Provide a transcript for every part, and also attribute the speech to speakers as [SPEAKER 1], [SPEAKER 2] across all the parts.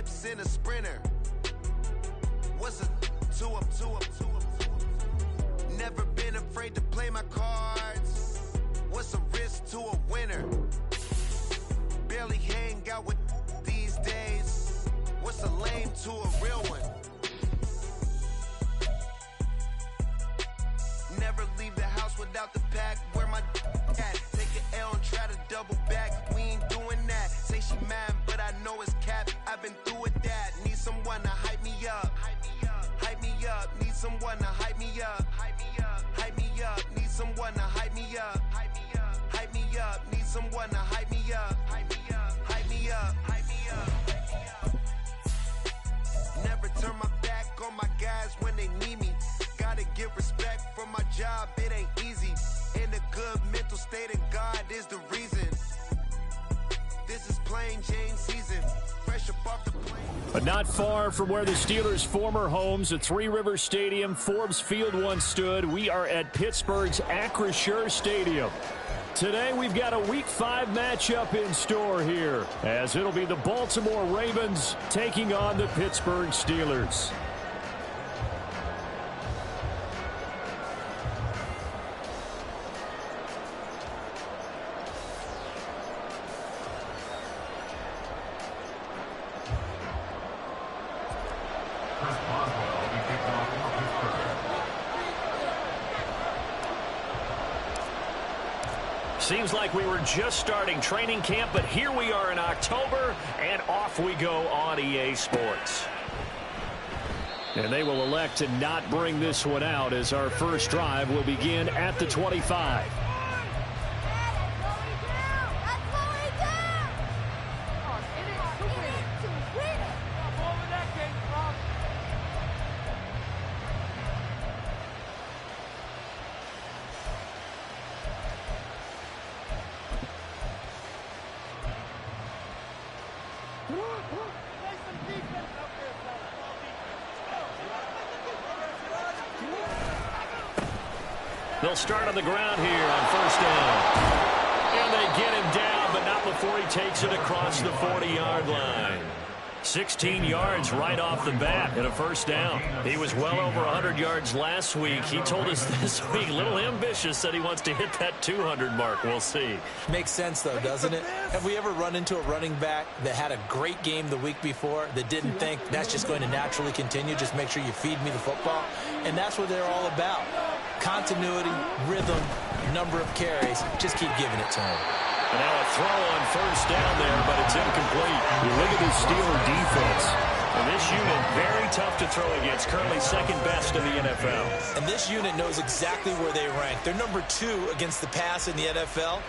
[SPEAKER 1] hips in a sprinter. What's a two up? Never been afraid to play my cards. What's a risk to a winner? Barely hang out with these days. What's a lame to a real one? Never leave the house without the pack. Where my at? Take an L and try to double back. We ain't doing that. Say she mad, but I know it's cap. I've been through with that. Need someone to hype me up. Hype me up. Need someone to hype me up. Hype me up. Need someone to hype me up. Hype me up. Need someone to hype me up. Hype me up. Never turn my back on my guys when they need me. Gotta give respect for my job, it ain't easy. In a good mental state, and God is the reason. This is plain Jane season. Fresh up off the plane.
[SPEAKER 2] But not far from where the Steelers' former homes at Three Rivers Stadium, Forbes Field once stood, we are at Pittsburgh's Acrisure Stadium. Today we've got a Week 5 matchup in store here, as it'll be the Baltimore Ravens taking on the Pittsburgh Steelers. Seems like we were just starting training camp, but here we are in October, and off we go on EA Sports. And they will elect to not bring this one out, as our first drive will begin at the 25. They'll start on the ground here on first down. And they get him down, but not before he takes it across the 40-yard line. 16 yards right off the bat and a first down. He was well over 100 yards last week. He told us this week, a little ambitious, said he wants to hit that 200 mark. We'll see.
[SPEAKER 3] Makes sense, though, doesn't it? Have we ever run into a running back that had a great game the week before that didn't think that's just going to naturally continue? Just make sure you feed me the football. And that's what they're all about. Continuity, rhythm, number of carries. Just keep giving it to him.
[SPEAKER 2] And now a throw on first down there, but it's incomplete. You look at this Steeler defense. And this unit, very tough to throw against. Currently second best in the NFL.
[SPEAKER 3] And this unit knows exactly where they rank. They're number 2 against the pass in the NFL.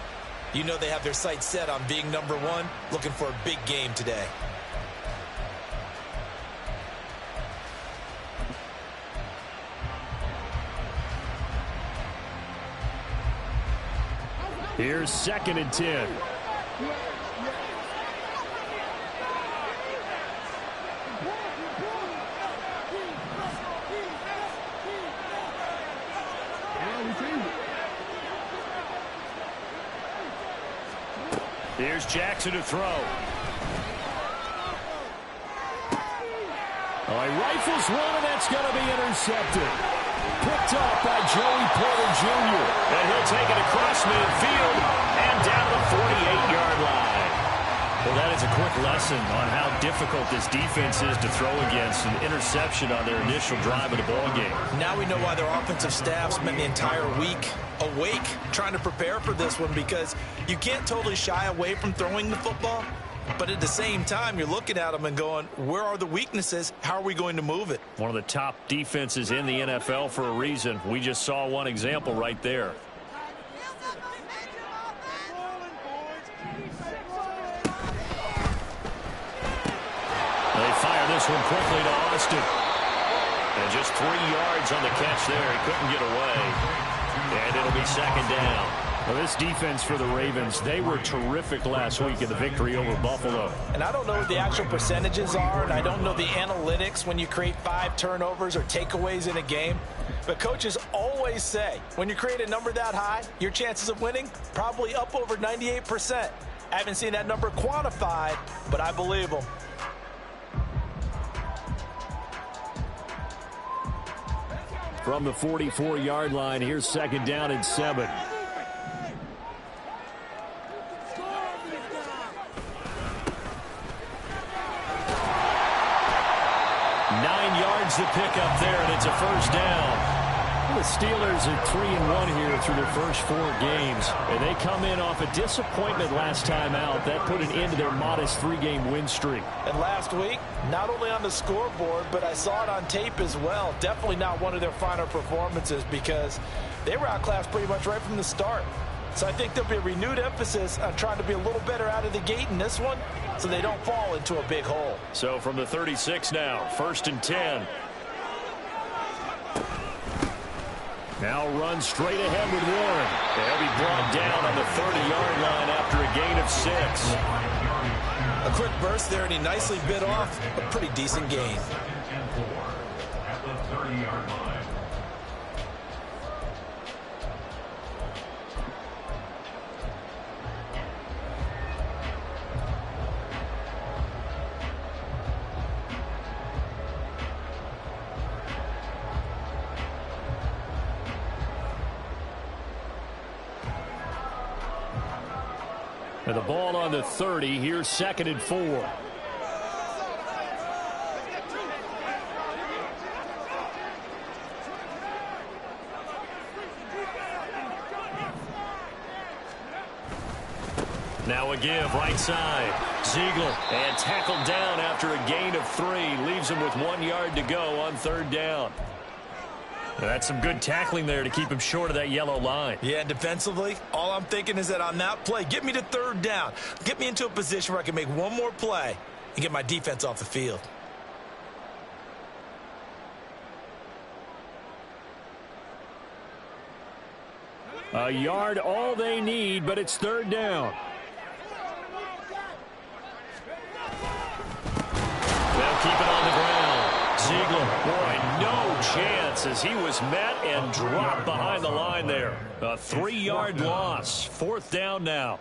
[SPEAKER 3] You know they have their sights set on being number 1, looking for a big game today.
[SPEAKER 2] Here's 2nd and 10. Here's Jackson to throw. Oh, he rifles one, and that's going to be intercepted. Picked up by Joey Porter Jr. And he'll take it across midfield and down to the 48-yard line. Well, that is a quick lesson on how difficult this defense is to throw against. An interception on their initial drive of the ballgame.
[SPEAKER 3] Now we know why their offensive staff spent the entire week awake trying to prepare for this one, because you can't totally shy away from throwing the football. But at the same time, you're looking at them and going, where are the weaknesses? How are we going to move it?
[SPEAKER 2] One of the top defenses in the NFL for a reason. We just saw one example right there. They fire this one quickly to Austin. And just 3 yards on the catch there. He couldn't get away. And it'll be second down. Well, this defense for the Ravens, they were terrific last week in the victory over Buffalo.
[SPEAKER 3] And I don't know what the actual percentages are, and I don't know the analytics when you create 5 turnovers or takeaways in a game. But coaches always say, when you create a number that high, your chances of winning probably up over 98%. I haven't seen that number quantified, but I believe them.
[SPEAKER 2] From the 44-yard line, here's 2nd down and 7. 9 yards to pick up there, and it's a 1st down. The Steelers are 3-1 here through their first 4 games, and they come in off a disappointment last time out. That put an end to their modest 3-game win streak.
[SPEAKER 3] And last week, not only on the scoreboard, but I saw it on tape as well. Definitely not one of their finer performances because they were outclassed pretty much right from the start. So I think there'll be a renewed emphasis on trying to be a little better out of the gate in this one so they don't fall into a big hole.
[SPEAKER 2] So from the 36 now, 1st and 10. Now run straight ahead with Warren. They'll be brought down on the 30-yard line after a gain of 6.
[SPEAKER 3] A quick burst there, and he nicely bit off a pretty decent gain.
[SPEAKER 2] And the ball on the 30. Here's 2nd and 4. Now a give right side. Ziegler and tackled down after a gain of 3. Leaves him with 1 yard to go on 3rd down. That's some good tackling there to keep him short of that yellow line.
[SPEAKER 3] Yeah, and defensively, all I'm thinking is that on that play, get me to 3rd down. Get me into a position where I can make one more play and get my defense off the field.
[SPEAKER 2] A yard all they need, but it's 3rd down. They'll keep it on the ground. Ziegler, boy, no chance as he was met and dropped behind the line there. A 3-yard loss. 4th down now.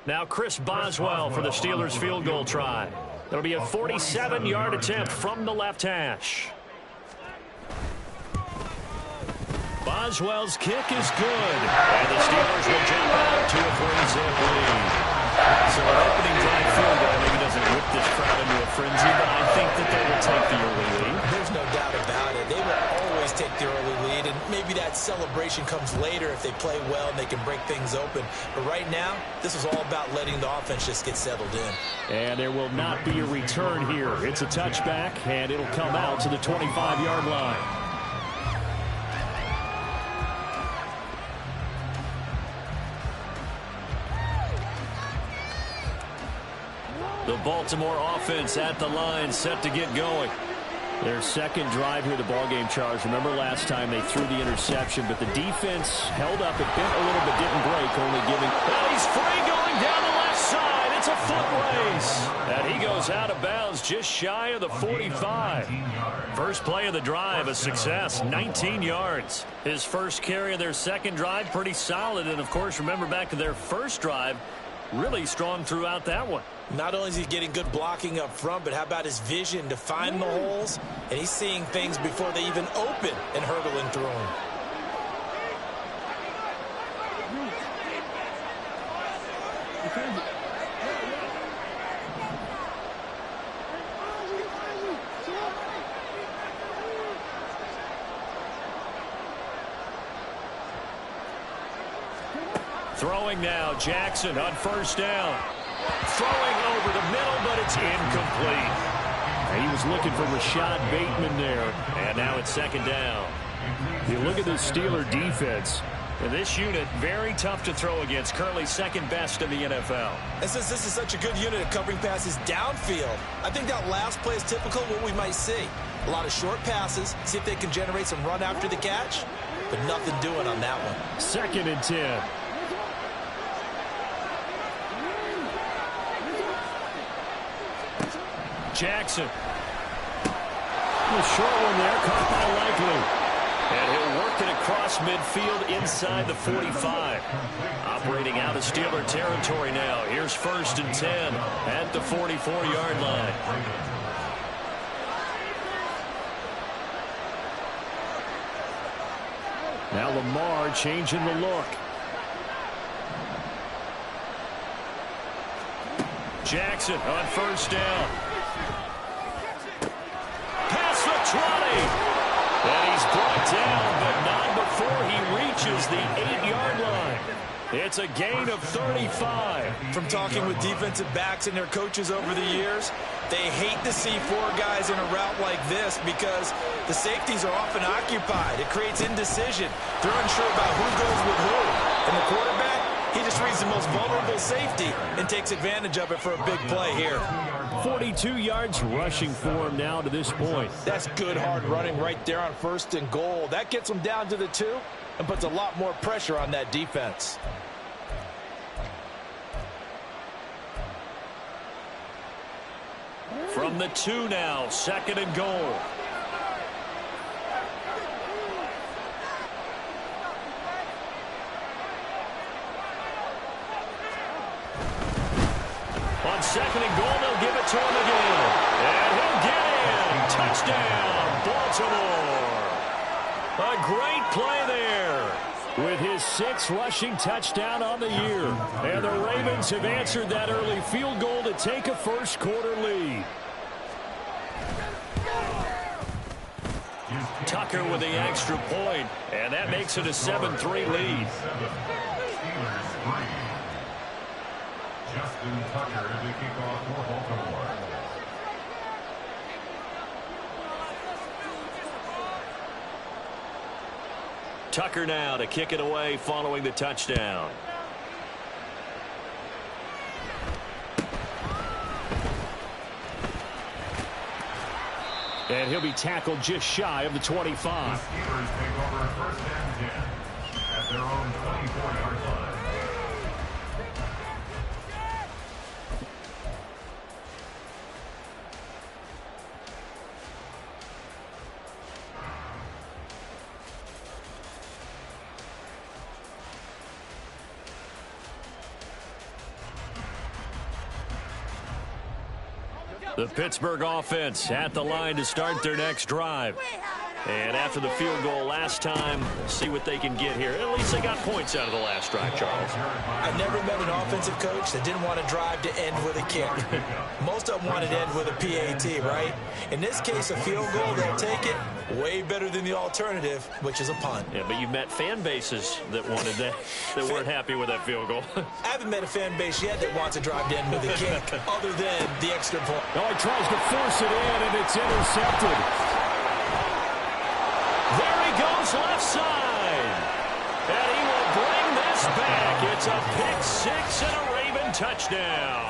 [SPEAKER 2] Now Chris Boswell for the Steelers field goal try. That'll be a 47-yard attempt from the left hash. Boswell's kick is good. And the Steelers will jump out to a 3-zip lead. So an opening drive field goal maybe doesn't whip this crowd into a frenzy, but I think that they will take the early lead.
[SPEAKER 3] There's no doubt about it. They will always take the early lead, and maybe that celebration comes later if they play well and they can break things open. But right now, this is all about letting the offense just get settled in.
[SPEAKER 2] And there will not be a return here. It's a touchback, and it'll come out to the 25-yard line. The Baltimore offense at the line, set to get going. Their 2nd drive here, the ballgame, Charles. Remember last time they threw the interception, but the defense held up. It bent a little but didn't break, only giving. And he's free going down the left side. It's a foot race. And he goes out of bounds just shy of the 45. First play of the drive, a success, 19 yards. His first carry of their 2nd drive, pretty solid. And, of course, remember back to their first drive, really strong throughout that one.
[SPEAKER 3] Not only is he getting good blocking up front, but how about his vision to find the holes? And he's seeing things before they even open and hurdling through them.
[SPEAKER 2] Throwing now, Jackson on 1st down. Throwing over the middle, but it's incomplete. He was looking for Rashad Bateman there, and now it's 2nd down. You look at the Steeler defense, and this unit, very tough to throw against, currently 2nd best in the NFL.
[SPEAKER 3] And since this is such a good unit at covering passes downfield, I think that last play is typical of what we might see. A lot of short passes, see if they can generate some run after the catch, but nothing doing on that one.
[SPEAKER 2] 2nd and 10. Jackson. The short one there, caught by Likely. And he'll work it across midfield inside the 45. Operating out of Steeler territory now. Here's 1st and 10 at the 44-yard line. Now Lamar changing the look. Jackson on first down. Past the 20. And he's brought down, but not before he reaches the 8-yard line. It's a gain of 35.
[SPEAKER 3] From talking with defensive backs and their coaches over the years, they hate to see 4 guys in a route like this because the safeties are often occupied. It creates indecision. They're unsure about who goes with who. And the quarterback, he just reads the most vulnerable safety and takes advantage of it for a big play here.
[SPEAKER 2] 42 yards rushing for him now to this point.
[SPEAKER 3] That's good hard running right there on 1st and goal. That gets them down to the 2 and puts a lot more pressure on that defense.
[SPEAKER 2] From the 2 now, 2nd and goal. On 2nd and goal, they'll give it to him again. And he'll get in. Touchdown, Baltimore. A great play there. With his 6th rushing touchdown on the year. And the Ravens have answered that early field goal to take a first quarter lead. Tucker with the extra point, and that makes it a 7-3 lead.
[SPEAKER 4] Justin Tucker to kick off for Baltimore.
[SPEAKER 2] Tucker now to kick it away following the touchdown. And he'll be tackled just shy of the 25.
[SPEAKER 4] The Steelers take over 1st and 10 at their own 24-yard line.
[SPEAKER 2] The Pittsburgh offense at the line to start their next drive. And after the field goal last time, see what they can get here. At least they got points out of the last drive, Charles.
[SPEAKER 3] I never met an offensive coach that didn't want to drive to end with a kick. Most of them wanted to end with a PAT, right? In this case, a field goal, they'll take it. Way better than the alternative, which is a punt.
[SPEAKER 2] Yeah, but you've met fan bases that wanted that, that weren't happy with that field goal.
[SPEAKER 3] I haven't met a fan base yet that wants to drive to end with a kick, other than the extra point.
[SPEAKER 2] Oh, he tries to force it in, and it's intercepted. There he goes left side. And he will bring this back. It's a pick 6 and a Raven touchdown.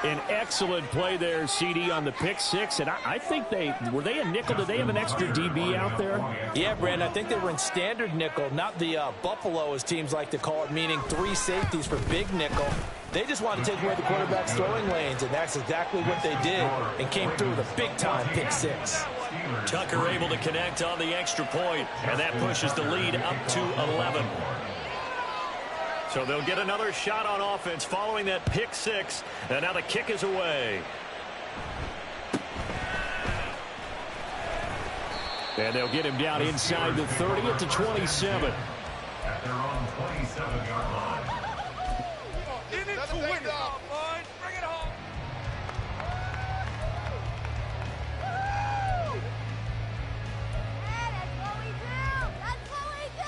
[SPEAKER 2] An excellent play there, CD, on the pick 6. And I think were they a nickel? Did they have an extra DB out there?
[SPEAKER 3] Yeah, Brandon, I think they were in standard nickel, not the Buffalo, as teams like to call it, meaning 3 safeties for big nickel. They just wanted to take away the quarterback's throwing lanes, and that's exactly what they did, and came through with a big-time pick 6.
[SPEAKER 2] Tucker able to connect on the extra point, and that pushes the lead up to 11. So they'll get another shot on offense following that pick 6, and now the kick is away. And they'll get him down inside the 30 at the 27.
[SPEAKER 4] At their own 27-yard line.
[SPEAKER 1] In it to win it. Bring it home.
[SPEAKER 5] That's what we do. That's what we do.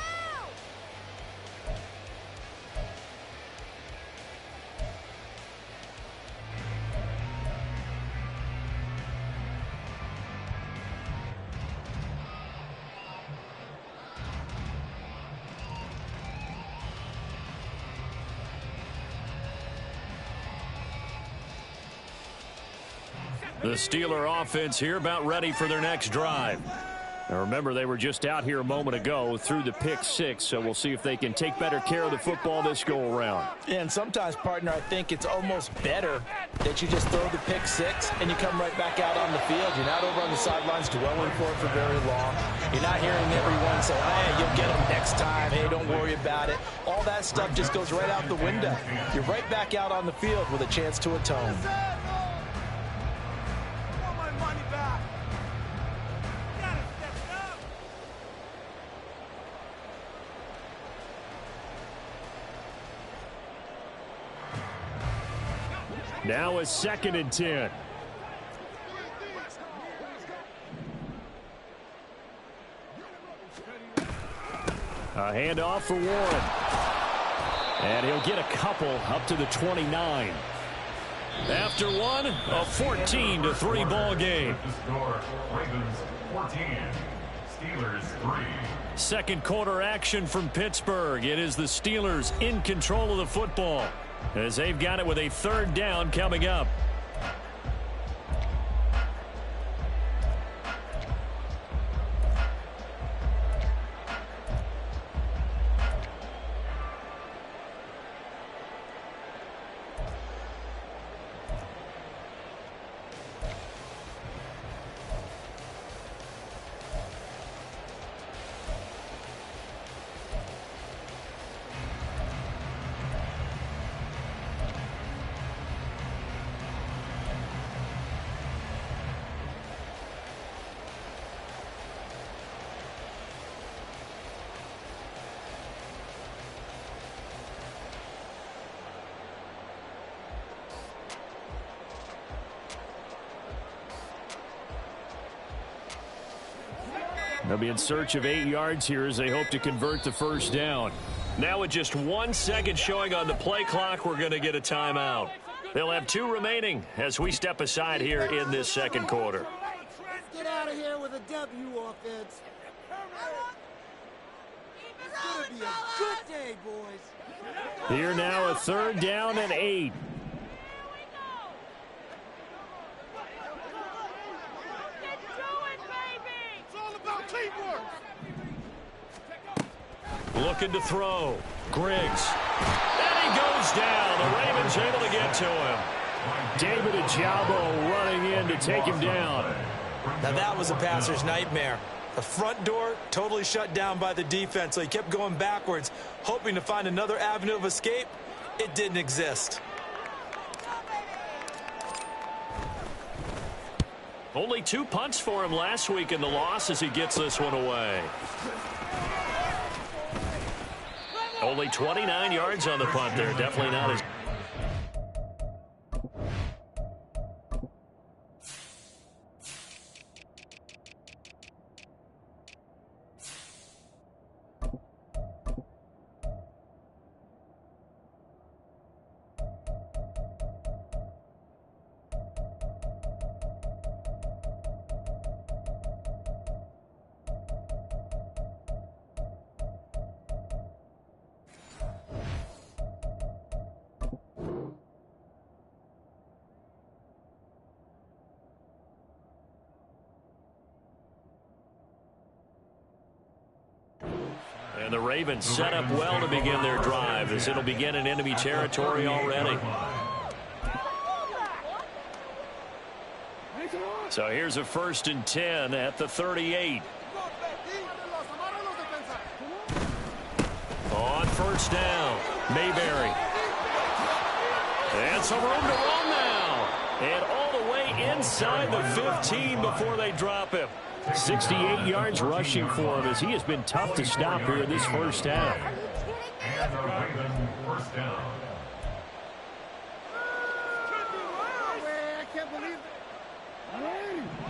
[SPEAKER 2] The Steeler offense here about ready for their next drive. Now remember, they were just out here a moment ago through the pick 6, so we'll see if they can take better care of the football this go-around.
[SPEAKER 3] Yeah, and sometimes, partner, I think it's almost better that you just throw the pick 6 and you come right back out on the field. You're not over on the sidelines dwelling for it for very long. You're not hearing everyone say, hey, you'll get them next time. Hey, don't worry about it. All that stuff just goes right out the window. You're right back out on the field with a chance to atone.
[SPEAKER 2] Now a 2nd and 10. A handoff for Warren. And he'll get a couple up to the 29. After one, a 14-3 ball game.
[SPEAKER 4] Ravens 14, Steelers 3.
[SPEAKER 2] Second quarter action from Pittsburgh. It is the Steelers in control of the football as they've got it with a 3rd down coming up. They'll be in search of 8 yards here as they hope to convert the 1st down. Now with just 1 second showing on the play clock, we're going to get a timeout. They'll have 2 remaining as we step aside here in this 2nd quarter.
[SPEAKER 6] Let's get out of here with a W, offense. It's going to be a good day, boys.
[SPEAKER 2] Here now a 3rd down and 8. Looking to throw. Griggs. And he goes down. The Ravens able to get to him. David Ojabo running in to take him down.
[SPEAKER 3] Now that was a passer's nightmare. The front door totally shut down by the defense, so he kept going backwards, hoping to find another avenue of escape. It didn't exist.
[SPEAKER 2] Only 2 punts for him last week in the loss as he gets this one away. Only 29 yards on the punt there. Definitely not as... And the Ravens set up well to begin their drive as it'll begin in enemy territory already. So here's a 1st and 10 at the 38. On 1st down, Mayberry. And some room to run now. And all the way inside the 15 before they drop him. 68 yards rushing for him as he has been tough to stop here in this 1st half.
[SPEAKER 4] And a Raven 1st down.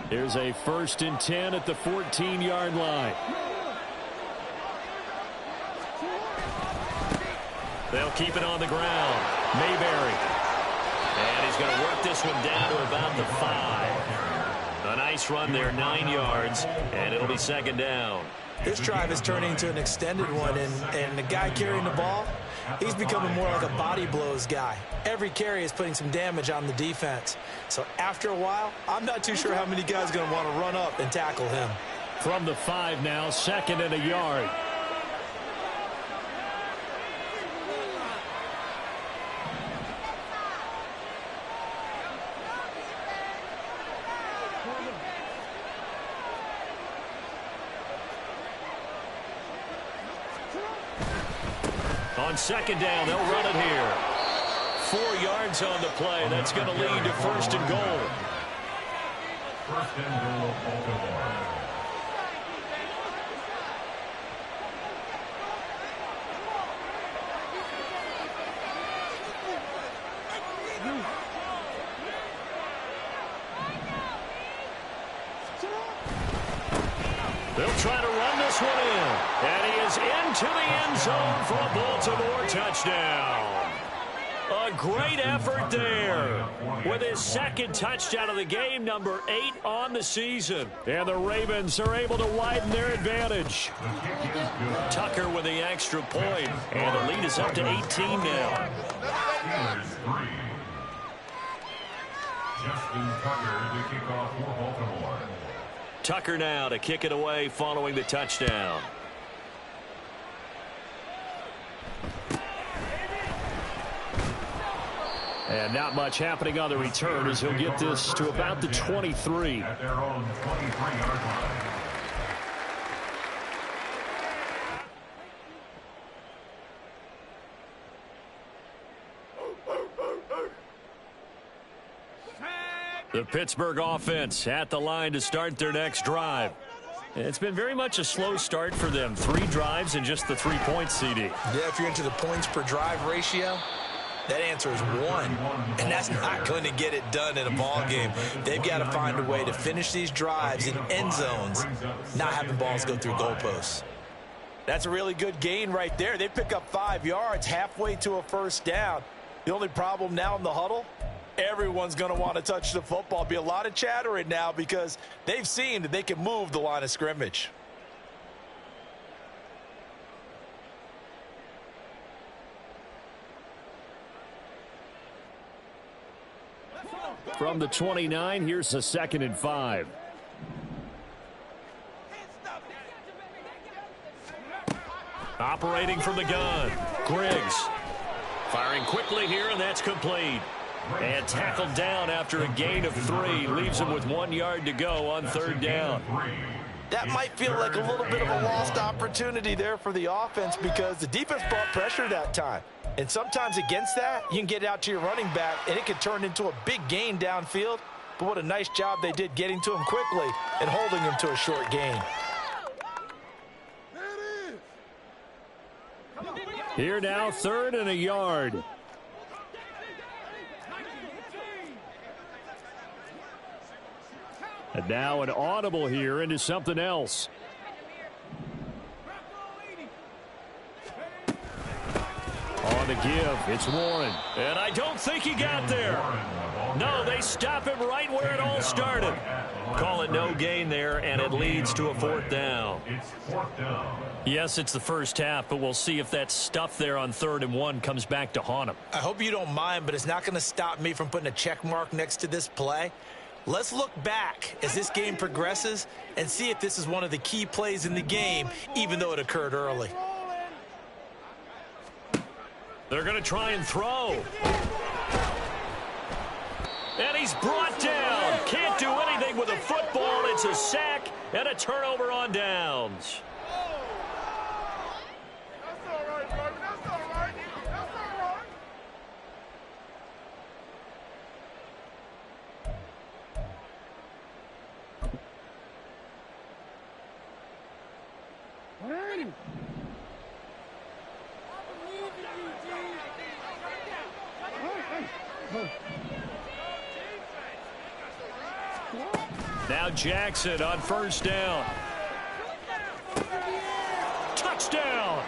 [SPEAKER 2] There's a 1st and 10 at the 14-yard line. They'll keep it on the ground. Mayberry. And he's going to work this one down to about the 5. A nice run there, 9 yards, and it'll be 2nd down.
[SPEAKER 3] This drive is turning into an extended one, and the guy carrying the ball, he's becoming more like a body blows guy. Every carry is putting some damage on the defense. So after a while, I'm not too sure how many guys are going to want to run up and tackle him.
[SPEAKER 2] From the 5 now, 2nd and a yard. On 2nd down, they'll run it here. 4 yards on the play. That's going to lead to 1st and goal.
[SPEAKER 4] 1st and goal, Baltimore.
[SPEAKER 2] They'll try to run this one in. And he is into the end zone for a Baltimore touchdown. A great effort there with his second touchdown of the game, number 8 on the season. And the Ravens are able to widen their advantage. Tucker with the extra point, and the lead is up to 18 now.
[SPEAKER 4] Justin Tucker to kick off for Baltimore.
[SPEAKER 2] Tucker now to kick it away following the touchdown. And not much happening on the return as he'll get this to about the 23.
[SPEAKER 4] At their own 23-yard line.
[SPEAKER 2] The Pittsburgh offense at the line to start their next drive. It's been very much a slow start for them. 3 drives and just the 3 points, CD.
[SPEAKER 3] Yeah, if you're into the points per drive ratio, that answer is 1, and that's not going to get it done in a ball game. They've got to find a way to finish these drives in end zones, not having balls go through goalposts.
[SPEAKER 7] That's a really good gain right there. They pick up 5 yards halfway to a first down. The only problem now in the huddle, everyone's going to want to touch the football. Be a lot of chattering now because they've seen that they can move the line of scrimmage.
[SPEAKER 2] From the 29, here's a 2nd and 5. Operating from the gun, Griggs. Firing quickly here, and that's complete. And tackled down after a gain of 3. Leaves him with 1 yard to go on 3rd down.
[SPEAKER 7] That might feel like a little bit of a lost opportunity there for the offense because the defense brought pressure that time. And sometimes against that, you can get out to your running back, and it can turn into a big gain downfield. But what a nice job they did getting to him quickly and holding him to a short gain.
[SPEAKER 2] Here now, 3rd and a yard. And now an audible here into something else. On the give, it's Warren. And I don't think he got there. No, they stop him right where it all started. Call it no gain there, and it leads to a 4th down.
[SPEAKER 4] It's 4th down.
[SPEAKER 2] Yes, it's the first half, but we'll see if that stuff there on 3rd and 1 comes back to haunt him.
[SPEAKER 3] I hope you don't mind, but it's not going to stop me from putting a check mark next to this play. Let's look back as this game progresses and see if this is one of the key plays in the game, even though it occurred early.
[SPEAKER 2] They're going to try and throw. And he's brought down. Can't do anything with a football. It's a sack and a turnover on downs. Now Jackson on 1st down. Touchdown.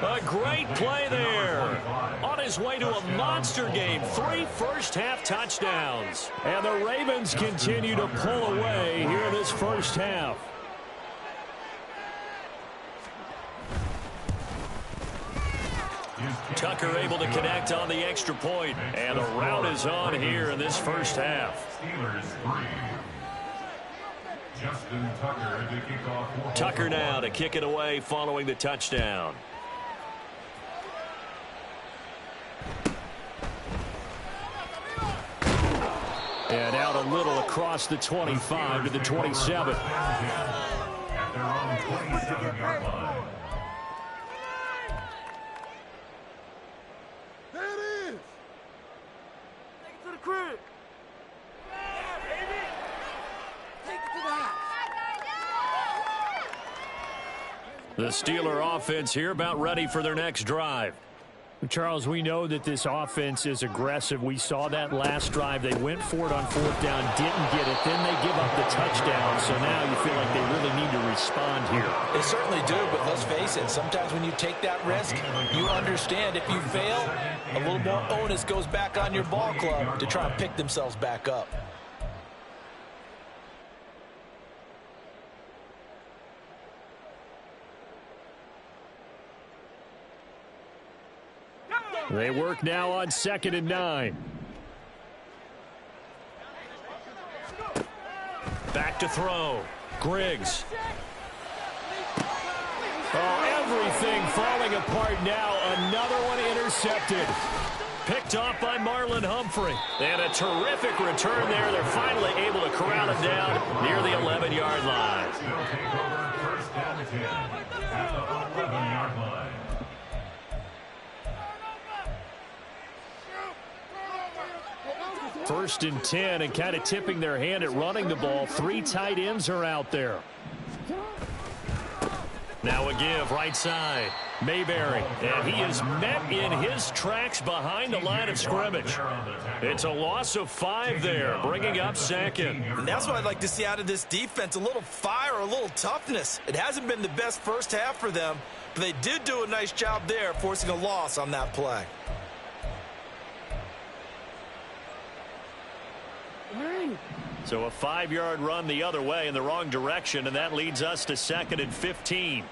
[SPEAKER 2] A great play there. On his way to a monster game. 3 first-half touchdowns. And the Ravens continue to pull away here this first half. Tucker able to connect on the extra point. And the route is on here in this first half.
[SPEAKER 4] Steelers 3. Justin Tucker to kick off.
[SPEAKER 2] Tucker now to kick it away following the touchdown. And out a little across the 25 to the 27.
[SPEAKER 4] At their own 27-yard line.
[SPEAKER 6] There it is. Take it to the crib. Take it to the house.
[SPEAKER 2] The Steeler offense here about ready for their next drive. Charles, we know that this offense is aggressive. We saw that last drive. They went for it on 4th down, didn't get it. Then they give up the touchdown. So now you feel like they really need to respond here.
[SPEAKER 3] They certainly do, but let's face it, sometimes when you take that risk, you understand if you fail, a little more onus goes back on your ball club to try and pick themselves back up.
[SPEAKER 2] They work now on 2nd and 9. Back to throw. Griggs. Oh, everything falling apart now. Another one intercepted. Picked off by Marlon Humphrey. And a terrific return there. They're finally able to corral it down near the 11-yard line.
[SPEAKER 4] They'll take over 1st and 10 at the 11-yard line.
[SPEAKER 2] First and 10, and kind of tipping their hand at running the ball. 3 tight ends are out there. Now a give right side. Mayberry, and he is met in his tracks behind the line of scrimmage. It's a loss of 5 there, bringing up 2nd.
[SPEAKER 3] And that's what I'd like to see out of this defense, a little fire, a little toughness. It hasn't been the best first half for them, but they did do a nice job there, forcing a loss on that play.
[SPEAKER 2] So a 5-yard run the other way in the wrong direction, and that leads us to 2nd and 15.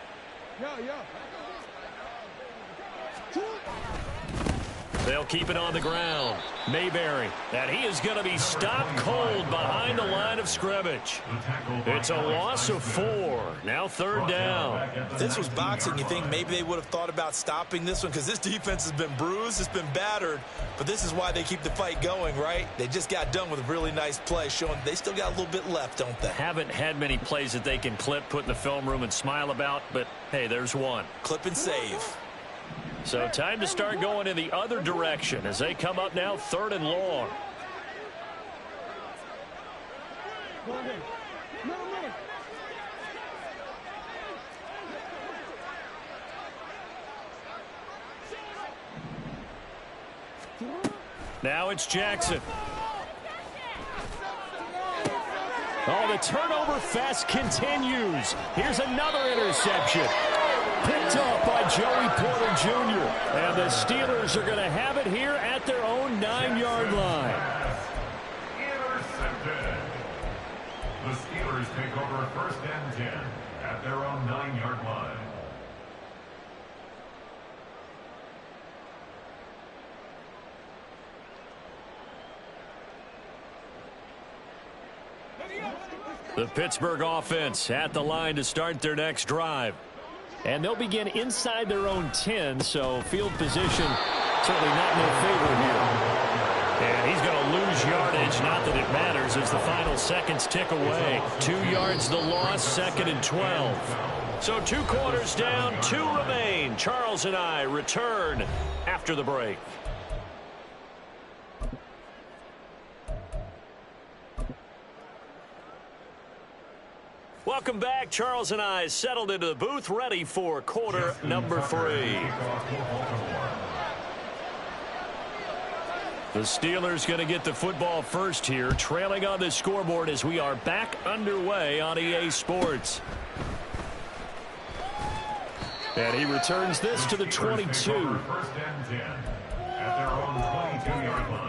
[SPEAKER 2] They'll keep it on the ground. Mayberry, and he is going to be stopped cold behind the line of scrimmage. It's a loss of 4. Now 3rd down.
[SPEAKER 3] If this was boxing, you think maybe they would have thought about stopping this one because this defense has been bruised, it's been battered, but this is why they keep the fight going, right? They just got done with a really nice play, showing they still got a little bit left, don't they?
[SPEAKER 2] Haven't had many plays that they can clip, put in the film room, and smile about, but hey, there's one.
[SPEAKER 3] Clip and save.
[SPEAKER 2] So time to start going in the other direction as they come up now 3rd and long. Now it's Jackson. Oh, the turnover fest continues. Here's another interception. Picked up by Joey Porter Jr. And the Steelers are going to have it here at their own 9-yard line.
[SPEAKER 4] Intercepted. The Steelers take over 1st and 10 at their own 9-yard line.
[SPEAKER 2] The Pittsburgh offense at the line to start their next drive. And they'll begin inside their own 10, so field position certainly not in their favor here. And he's going to lose yardage, not that it matters, as the final seconds tick away. 2 yards the loss, 2nd and 12. So 2 quarters down, 2 remain. Charles and I return after the break. Welcome back. Charles and I settled into the booth, ready for quarter number 3. The Steelers going to get the football first here, trailing on the scoreboard as we are back underway on EA Sports. And he returns this to the 22.
[SPEAKER 4] 1st and 10 at their own 22-yard line.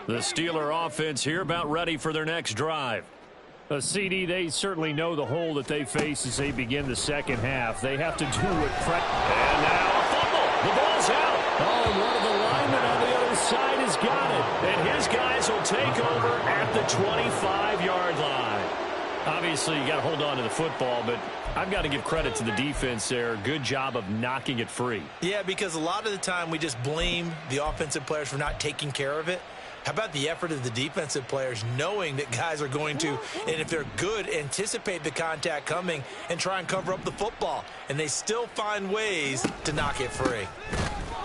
[SPEAKER 2] The Steeler offense here about ready for their next drive. CD, they certainly know the hole that they face as they begin the second half. They have to do what... And now a fumble. The ball's out. Oh, and one of the linemen on the other side has got it. And his guys will take over at the 25-yard line. Obviously, you got to hold on to the football, but I've got to give credit to the defense there. Good job of knocking it free.
[SPEAKER 3] Yeah, because a lot of the time we just blame the offensive players for not taking care of it. How about the effort of the defensive players knowing that guys are going to, and if they're good, anticipate the contact coming and try and cover up the football. And they still find ways to knock it free.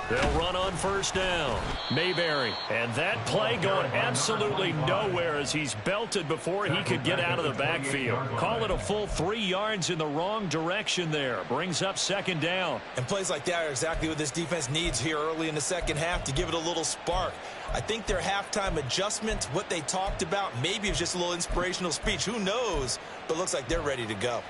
[SPEAKER 2] They'll run on first down. Mayberry. And that play going absolutely nowhere as he's belted before he could get out of the backfield. Call it a full 3 yards in the wrong direction there. Brings up second down.
[SPEAKER 3] And plays like that are exactly what this defense needs here early in the second half to give it a little spark. I think their halftime adjustment, what they talked about, maybe it was just a little inspirational speech. Who knows? But looks like they're ready to go.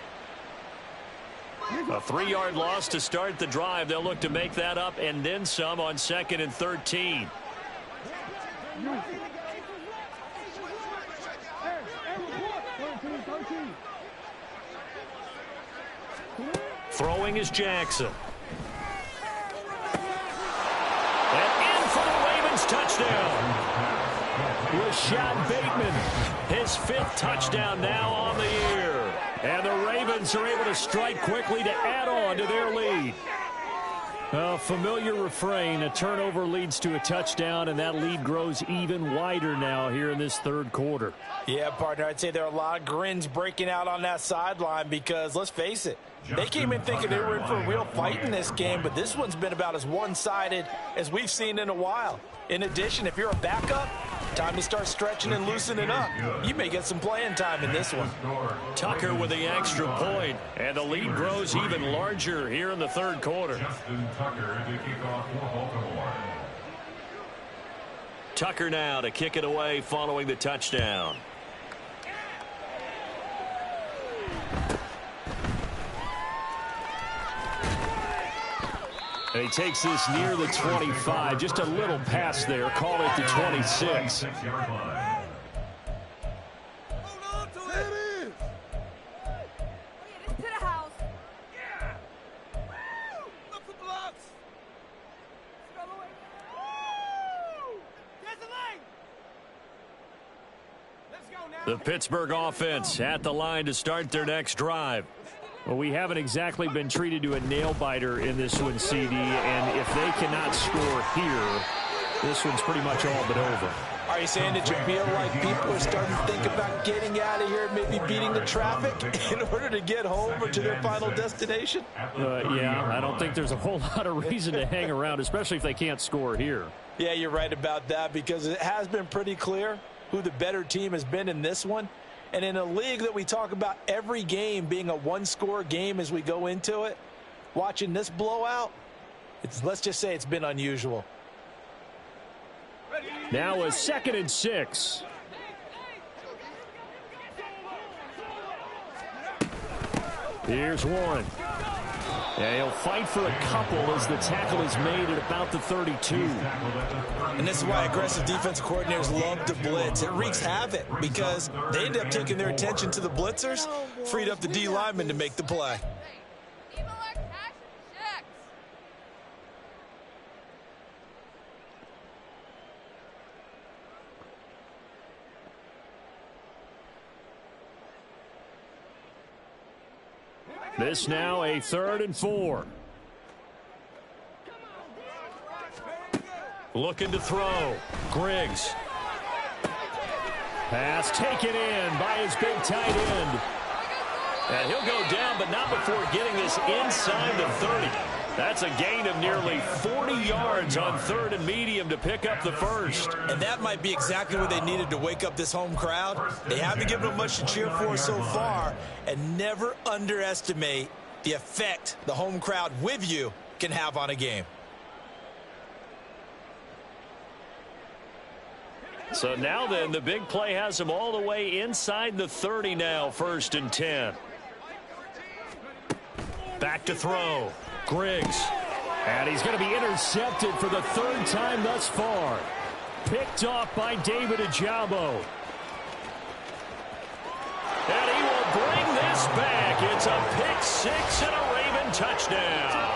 [SPEAKER 2] A 3-yard loss to start the drive. They'll look to make that up and then some on 2nd and 13. Throwing is Jackson. And in for the Ravens touchdown. Rashad Bateman, his 5th touchdown now on the year. And the Ravens are able to strike quickly to add on to their lead. A familiar refrain, a turnover leads to a touchdown, and that lead grows even wider now here in this third quarter.
[SPEAKER 7] Yeah, partner, I'd say there are a lot of grins breaking out on that sideline because, let's face it, they came in thinking they were in for a real fight in this game, but this one's been about as one-sided as we've seen in a while. In addition, if you're a backup, time to start stretching and loosening up. You may get some playing time in this one.
[SPEAKER 2] Tucker with the extra point, and the lead grows even larger here in the third quarter.
[SPEAKER 4] Justin Tucker to kick off for Baltimore.
[SPEAKER 2] Tucker now to kick it away following the touchdown. And he takes this near the 25, just a little pass there, call it the 26.
[SPEAKER 4] Yard line.
[SPEAKER 6] Hold on to it.
[SPEAKER 5] To the house.
[SPEAKER 6] Look for blocks. There's the lane. Let's go now.
[SPEAKER 2] The Pittsburgh offense at the line to start their next drive. Well, we haven't exactly been treated to a nail-biter in this one, CD, and if they cannot score here, this one's pretty much all but over.
[SPEAKER 7] Are you saying that you feel like people are starting to think about getting out of here, maybe beating the traffic in order to get home or to their final destination?
[SPEAKER 2] Yeah, I don't think there's a whole lot of reason to hang around, especially if they can't score here.
[SPEAKER 7] Yeah, you're right about that because it has been pretty clear who the better team has been in this one. And in a league that we talk about every game being a one-score game as we go into it, watching this blowout, let's just say it's been unusual.
[SPEAKER 2] Now a 2nd and 6. Here's one. And he'll fight for a couple as the tackle is made at about the 32.
[SPEAKER 3] And this is why aggressive defensive coordinators love to blitz. It wreaks havoc because they end up taking their attention to the blitzers, freed up the D lineman to make the play.
[SPEAKER 5] People are cashing checks.
[SPEAKER 2] This now a 3rd and 4. Looking to throw. Griggs. Pass taken in by his big tight end. And he'll go down, but not before getting this inside the 30. That's a gain of nearly 40 yards on 3rd and medium to pick up the first.
[SPEAKER 3] And that might be exactly what they needed to wake up this home crowd. They haven't given them much to cheer for so far. And never underestimate the effect the home crowd with you can have on a game.
[SPEAKER 2] So now then, the big play has him all the way inside the 30 now, 1st and 10. Back to throw. Griggs. And he's going to be intercepted for the 3rd time thus far. Picked off by David Ojabo. And he will bring this back. It's a pick 6 and a Raven touchdown.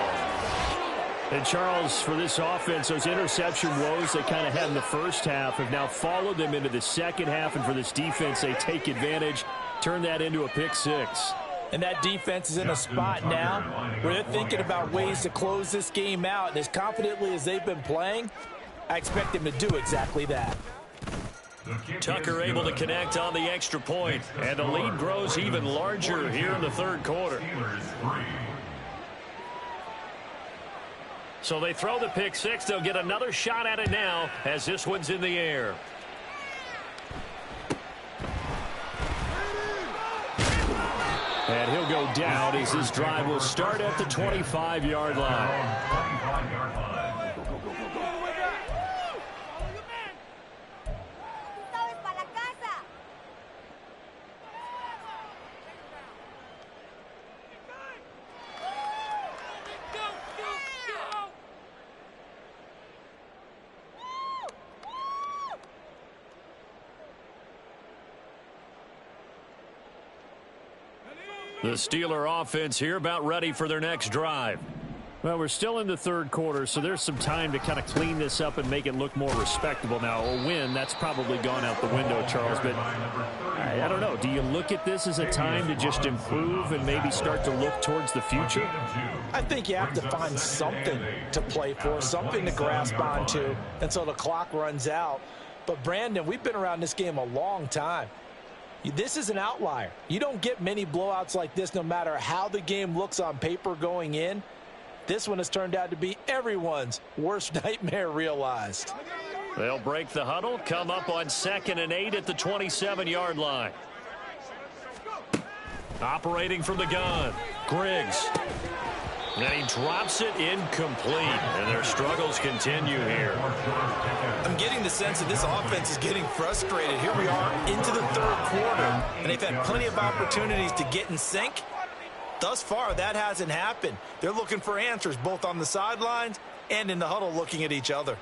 [SPEAKER 2] And Charles, for this offense, those interception woes they kind of had in the first half have now followed them into the second half. And for this defense, they take advantage, turn that into a pick 6.
[SPEAKER 7] And that defense is in a spot now where they're thinking about ways to close this game out. And as confidently as they've been playing, I expect them to do exactly that.
[SPEAKER 2] Tucker able to connect on the extra point, and the lead grows even larger here in the third quarter. So they throw the pick six. They'll get another shot at it now as this one's in the air. And he'll go down as this drive will start at the 25-yard line. The Steeler offense here about ready for their next drive.
[SPEAKER 8] Well, we're still in the third quarter, so there's some time to kind of clean this up and make it look more respectable. Now, a win, that's probably gone out the window, Charles, but I don't know. Do you look at this as a time to just improve and maybe start to look towards the future?
[SPEAKER 7] I think you have to find something to play for, something to grasp onto until the clock runs out. But, Brandon, we've been around this game a long time. This is an outlier. You don't get many blowouts like this no matter how the game looks on paper going in. This one has turned out to be everyone's worst nightmare realized.
[SPEAKER 2] They'll break the huddle, come up on 2nd and 8 at the 27-yard line. Operating from the gun, Griggs. And he drops it incomplete, and their struggles continue here.
[SPEAKER 3] I'm getting the sense that this offense is getting frustrated. Here we are into the third quarter, and they've had plenty of opportunities to get in sync. Thus far, that hasn't happened. They're looking for answers both on the sidelines and in the huddle looking at each other.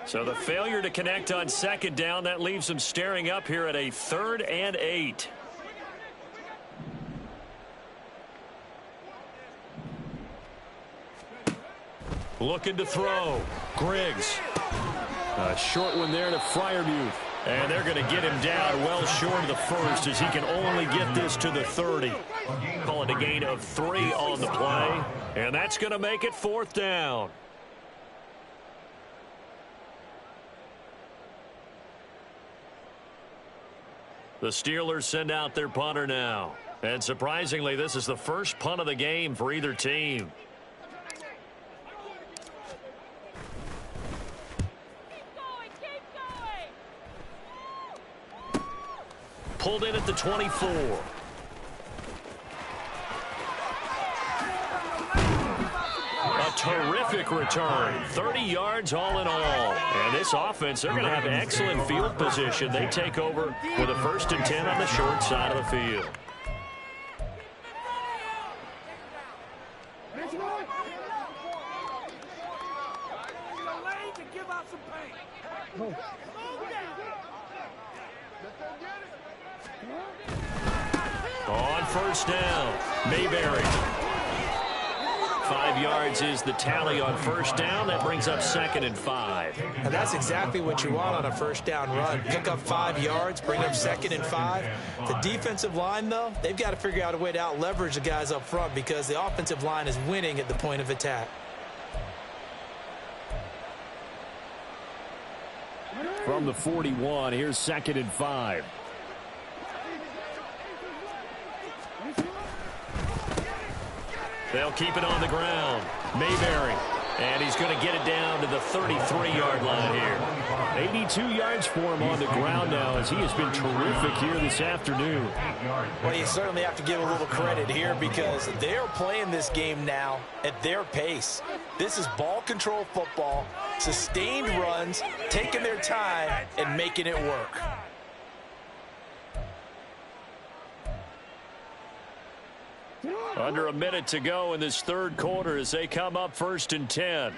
[SPEAKER 2] So the failure to connect on 2nd down, that leaves them staring up here at a 3rd and 8. Looking to throw. Griggs. A short one there to Freiermuth. And they're going to get him down well short of the first as he can only get this to the 30. Call it a gain of 3 on the play. And that's going to make it 4th down. The Steelers send out their punter now. And surprisingly, this is the first punt of the game for either team. Pulled in at the 24. A terrific return. 30 yards all in all. And this offense, they're going to have excellent field position. They take over with a 1st and 10 on the short side of the field. On 1st down, Mayberry. 5 yards is the tally on 1st down. That brings up 2nd and 5.
[SPEAKER 3] And that's exactly what you want on a 1st down run. Pick up 5 yards, bring up 2nd and 5. The defensive line, though, they've got to figure out a way to out-leverage the guys up front because the offensive line is winning at the point of attack.
[SPEAKER 8] From the 41, here's 2nd and 5.
[SPEAKER 2] They'll keep it on the ground. Mayberry. And he's going to get it down to the 33-yard line here.
[SPEAKER 8] 82 yards for him on the ground now as he has been terrific here this afternoon.
[SPEAKER 7] Well, you certainly have to give a little credit here because they're playing this game now at their pace. This is ball control football, sustained runs, taking their time, and making it work.
[SPEAKER 2] Under a minute to go in this third quarter as they come up 1st and 10.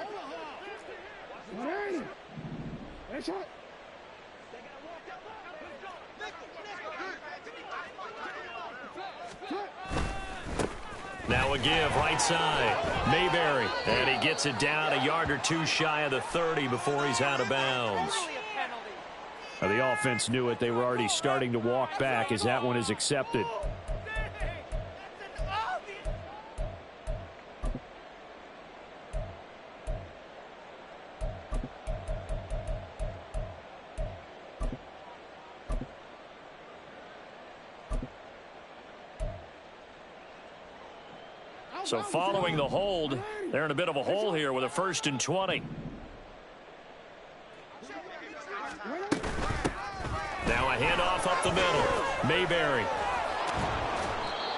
[SPEAKER 2] Now a give right side. Mayberry. And he gets it down a yard or 2 shy of the 30 before he's out of bounds.
[SPEAKER 8] The offense knew it. They were already starting to walk back as that one is accepted.
[SPEAKER 2] So following the hold, they're in a bit of a hole here with a 1st and 20. Now a handoff up the middle. Mayberry.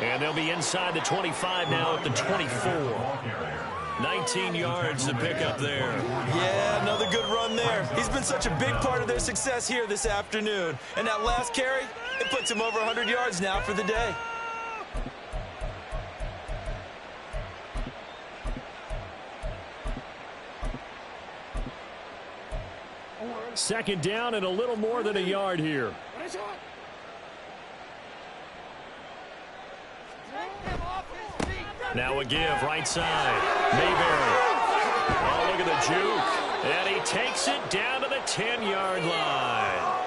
[SPEAKER 2] And they'll be inside the 25 now at the 24. 19 yards to pick up there.
[SPEAKER 7] Yeah, another good run there. He's been such a big part of their success here this afternoon. And that last carry, it puts him over 100 yards now for the day.
[SPEAKER 8] Second down and a little more than a yard here.
[SPEAKER 2] Now a give right side. Mayberry. Oh, look at the juke. And he takes it down to the 10-yard line.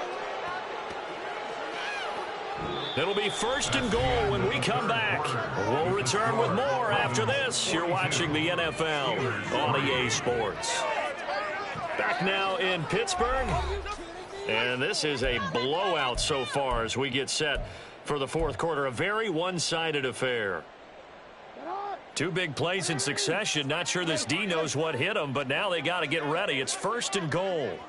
[SPEAKER 2] It'll be 1st and goal when we come back. We'll return with more after this. You're watching the NFL on EA Sports. Back now in Pittsburgh. And this is a blowout so far as we get set for the 4th quarter. A very one-sided affair. 2 big plays in succession. Not sure this D knows what hit them, but now they got to get ready. It's 1st and goal.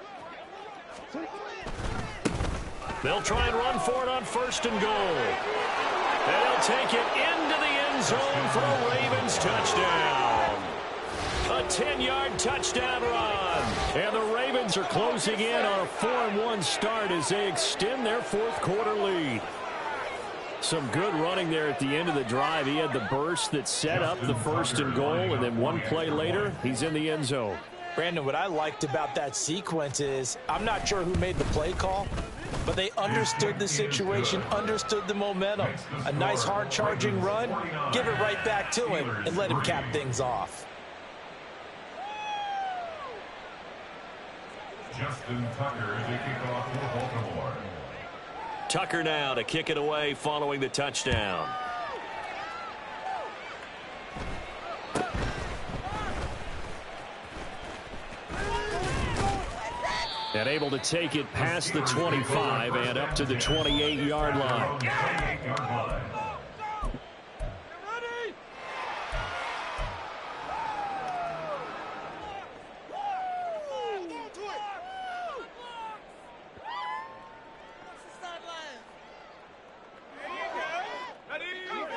[SPEAKER 2] They'll try and run for it on 1st and goal. And they'll take it into the end zone for a Ravens touchdown. A 10-yard touchdown run. And the Ravens are closing in on a 4-1 start as they extend their 4th quarter lead. Some good running there at the end of the drive. He had the burst that set up the 1st and goal, and then one play later, he's in the end zone.
[SPEAKER 7] Brandon, what I liked about that sequence is I'm not sure who made the play call, but they understood the situation, understood the momentum. A nice hard-charging run, give it right back to him, and let him cap things off.
[SPEAKER 4] Justin Tucker to kick off for Baltimore.
[SPEAKER 2] Tucker now to kick it away following the touchdown. And able to take it past the 25 and up to the 28-yard line.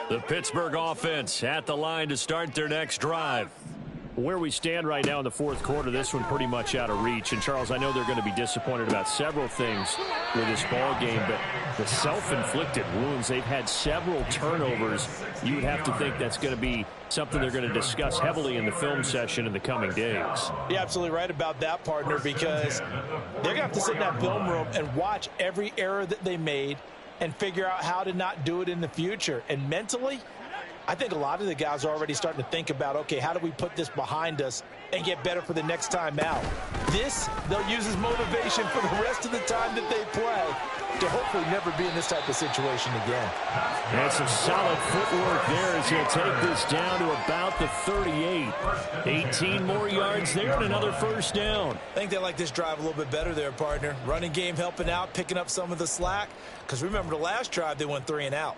[SPEAKER 2] The Pittsburgh offense at the line to start their next drive.
[SPEAKER 8] Where we stand right now in the 4th quarter, this one pretty much out of reach. And, Charles, I know they're going to be disappointed about several things with this ball game, but the self-inflicted wounds, they've had several turnovers. You would have to think that's going to be something they're going to discuss heavily in the film session in the coming days.
[SPEAKER 7] You're absolutely right about that, partner, because they're going to have to sit in that film room and watch every error that they made and figure out how to not do it in the future. And mentally, I think a lot of the guys are already starting to think about, okay, how do we put this behind us and get better for the next time out? This, they'll use as motivation for the rest of the time that they play to hopefully never be in this type of situation again.
[SPEAKER 8] And some solid footwork there as he'll take this down to about the 38. 18 more yards there and another 1st down.
[SPEAKER 7] I think they like this drive a little bit better there, partner. Running game helping out, picking up some of the slack. Because remember the last drive, they went 3 and out.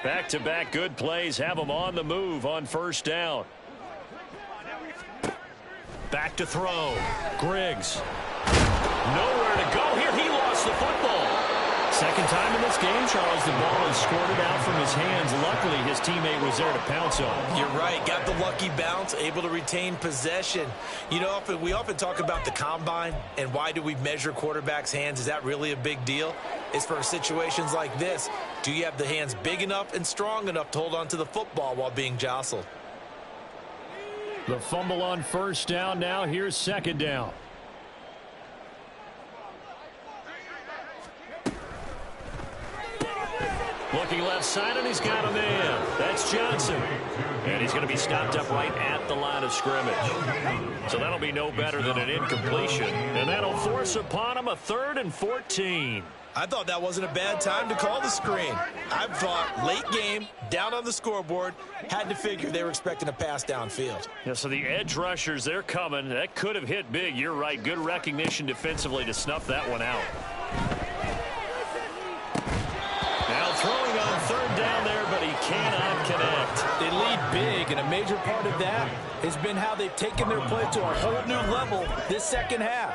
[SPEAKER 2] Back-to-back good plays have them on the move on 1st down. Back to throw. Griggs. Nowhere to go here. He lost the football. Second time in this game, Charles, the ball is squirted out from his hands. Luckily, his teammate was there to pounce on.
[SPEAKER 7] You're right. Got the lucky bounce, able to retain possession. You know, we often talk about the combine and why do we measure quarterbacks' hands. Is that really a big deal? It's for situations like this. Do you have the hands big enough and strong enough to hold on to the football while being jostled?
[SPEAKER 8] The fumble on 1st down. Now here's 2nd down.
[SPEAKER 2] Looking left side, and he's got a man. That's Johnson. And he's going to be stopped up right at the line of scrimmage. So that'll be no better than an incompletion. And that'll force upon him a 3rd and 14.
[SPEAKER 7] I thought that wasn't a bad time to call the screen. I thought late game, down on the scoreboard, had to figure they were expecting a pass downfield.
[SPEAKER 2] Yeah, so the edge rushers, they're coming. That could have hit big. You're right. Good recognition defensively to snuff that one out. Now throwing on third down there, but he cannot connect.
[SPEAKER 3] They lead big, and a major part of that has been how they've taken their play to a whole new level this second half.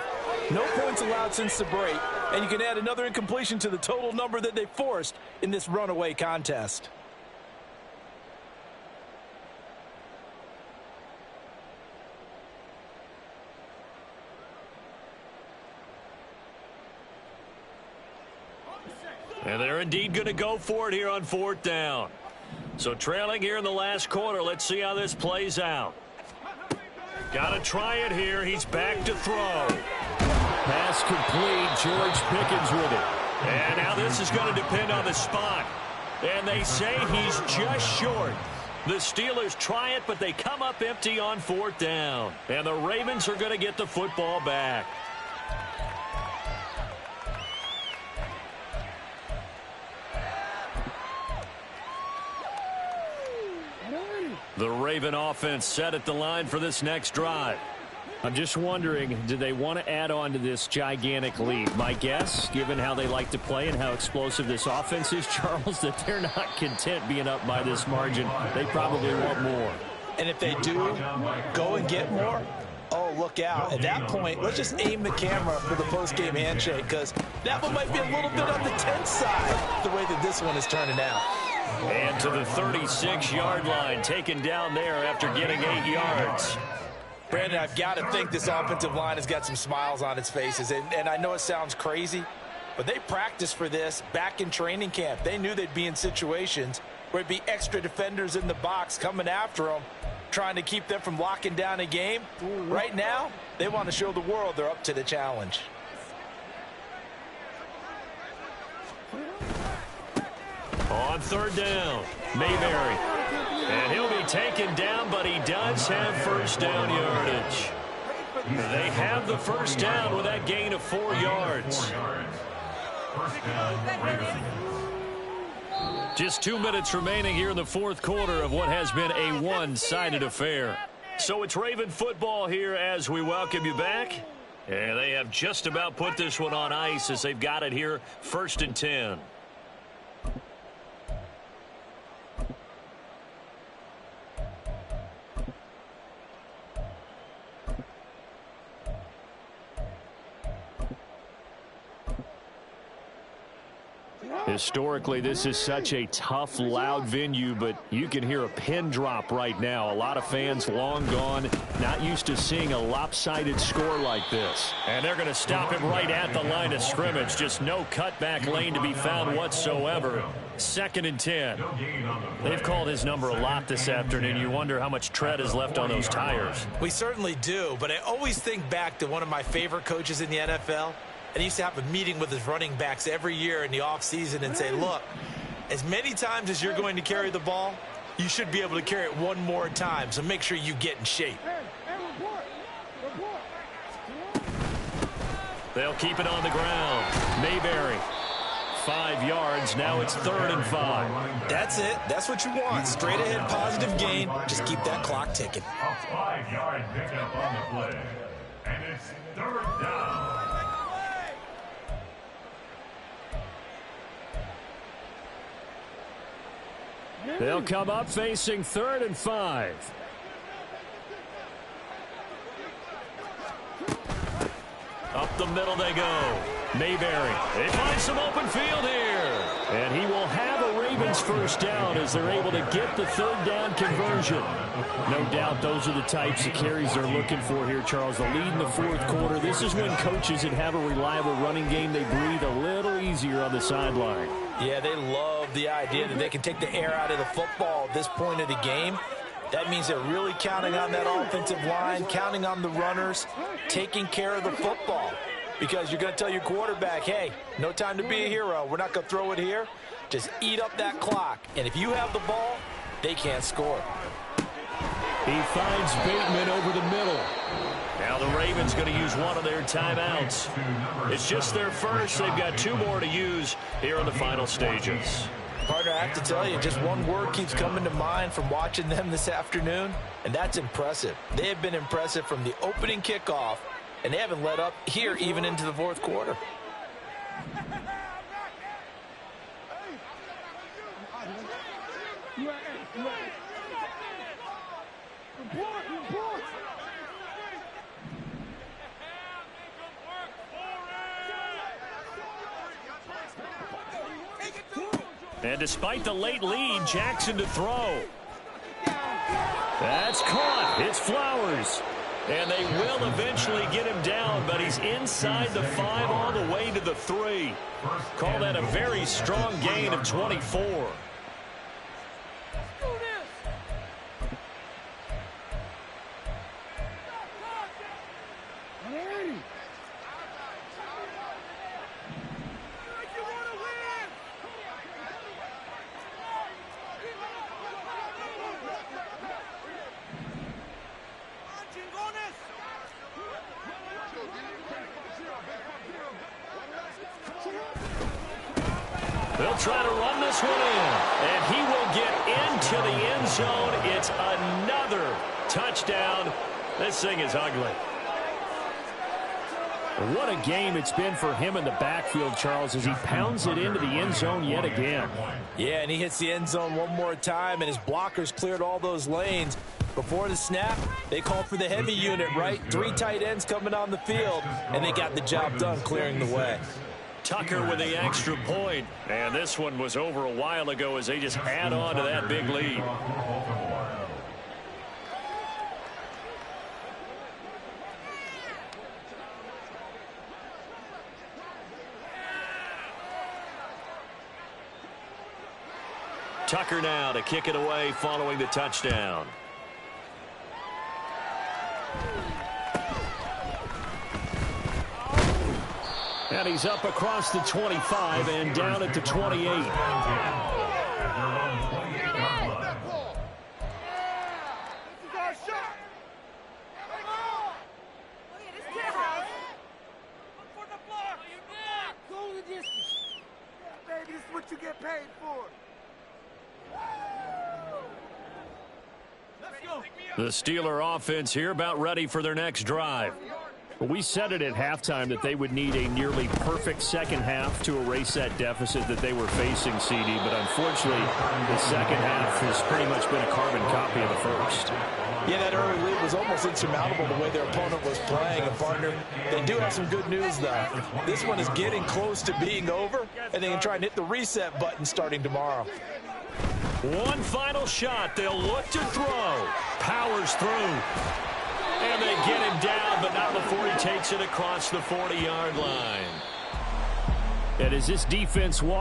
[SPEAKER 3] No points allowed since the break, and you can add another incompletion to the total number that they forced in this runaway contest.
[SPEAKER 2] And they're indeed going to go for it here on fourth down. So trailing here in the last quarter. Let's see how this plays out. Got to try it here. He's back to throw.
[SPEAKER 8] Pass complete. George Pickens with it.
[SPEAKER 2] And now this is going to depend on the spot. And they say he's just short. The Steelers try it, but they come up empty on fourth down. And the Ravens are going to get the football back. The Raven offense set at the line for this next drive.
[SPEAKER 8] I'm just wondering, do they want to add on to this gigantic lead? My guess, given how they like to play and how explosive this offense is, Charles, that they're not content being up by this margin. They probably want more.
[SPEAKER 3] And if they do go and get more, oh, look out. At that point, let's just aim the camera for the post-game handshake, because that one might be a little bit on the tense side, the way that this one is turning out.
[SPEAKER 2] And to the 36-yard line, taken down there after getting 8 yards.
[SPEAKER 3] Brandon, I've got to think this offensive line has got some smiles on its faces. And I know it sounds crazy, but they practiced for this back in training camp. They knew they'd be in situations where it'd be extra defenders in the box coming after them, trying to keep them from locking down a game. Right now, they want to show the world they're up to the challenge.
[SPEAKER 2] On third down, Mayberry. And he'll be taken down, but he does have first down yardage. They have the first down with that gain of 4 yards. Just 2 minutes remaining here in the fourth quarter of what has been a one-sided affair. So it's Raven football here as we welcome you back. And they have just about put this one on ice as they've got it here, 1st and 10. Historically, this is such a tough, loud venue, but you can hear a pin drop right now. A lot of fans long gone, not used to seeing a lopsided score like this. And they're going to stop him right at the line of scrimmage. Just no cutback lane to be found whatsoever. 2nd and 10. They've called his number a lot this afternoon. You wonder how much tread is left on those tires.
[SPEAKER 3] We certainly do, but I always think back to one of my favorite coaches in the NFL. And he used to have a meeting with his running backs every year in the offseason and say, look, as many times as you're going to carry the ball, you should be able to carry it one more time, so make sure you get in shape.
[SPEAKER 2] They'll keep it on the ground. Mayberry, 5 yards. Now it's 3rd and 5.
[SPEAKER 3] That's it. That's what you want. Straight ahead, positive gain. Just keep that clock ticking.
[SPEAKER 4] A 5-yard pickup on the play. And it's 3rd down.
[SPEAKER 8] They'll come up facing 3rd and 5.
[SPEAKER 2] Up the middle they go. Mayberry. They find some open field here. And he will have a Ravens first down as they're able to get the 3rd down conversion. No doubt those are the types of carries they're looking for here, Charles. The lead in the fourth quarter. This is when coaches that have a reliable running game, they breathe a little easier on the sideline.
[SPEAKER 3] Yeah, they love the idea that they can take the air out of the football at this point of the game. That means they're really counting on that offensive line, counting on the runners, taking care of the football. Because you're going to tell your quarterback, hey, no time to be a hero. We're not going to throw it here. Just eat up that clock. And if you have the ball, they can't score.
[SPEAKER 2] He finds Bateman over the middle. Now the Ravens going to use one of their timeouts. It's just their first. They've got 2 more to use here in the final stages.
[SPEAKER 7] Partner, I have to tell you, just one word keeps coming to mind from watching them this afternoon, and that's impressive. They have been impressive from the opening kickoff, and they haven't let up here even into the 4th quarter.
[SPEAKER 2] And despite the late lead, Jackson to throw. That's caught. It's Flowers. And they will eventually get him down, but he's inside the 5 all the way to the 3. Call that a very strong gain of 24. They'll try to run this one in, and he will get into the end zone. It's another touchdown. This thing is ugly.
[SPEAKER 8] What a game it's been for him in the backfield, Charles, as he pounds it into the end zone yet again.
[SPEAKER 7] Yeah, and he hits the end zone one more time, and his blockers cleared all those lanes. Before the snap, they called for the heavy unit, right? 3 tight ends coming on the field, and they got the job done clearing the way.
[SPEAKER 2] Tucker with the extra point. And this one was over a while ago as they just add on to that big lead. Tucker now to kick it away following the touchdown. And he's up across the 25 and down at the 28.
[SPEAKER 6] Baby, this is what you get paid for.
[SPEAKER 2] The Steeler offense here about ready for their next drive.
[SPEAKER 8] We said it at halftime that they would need a nearly perfect second half to erase that deficit that they were facing, CD, but unfortunately the second half has pretty much been a carbon copy of the first.
[SPEAKER 7] Yeah, that early lead was almost insurmountable the way their opponent was playing. And, partner, they do have some good news, though. This one is getting close to being over, and they can try and hit the reset button starting tomorrow.
[SPEAKER 2] One final shot. They'll look to throw. Powers through. And they get him down, but not before he takes it across the 40-yard line.
[SPEAKER 8] And as this defense walks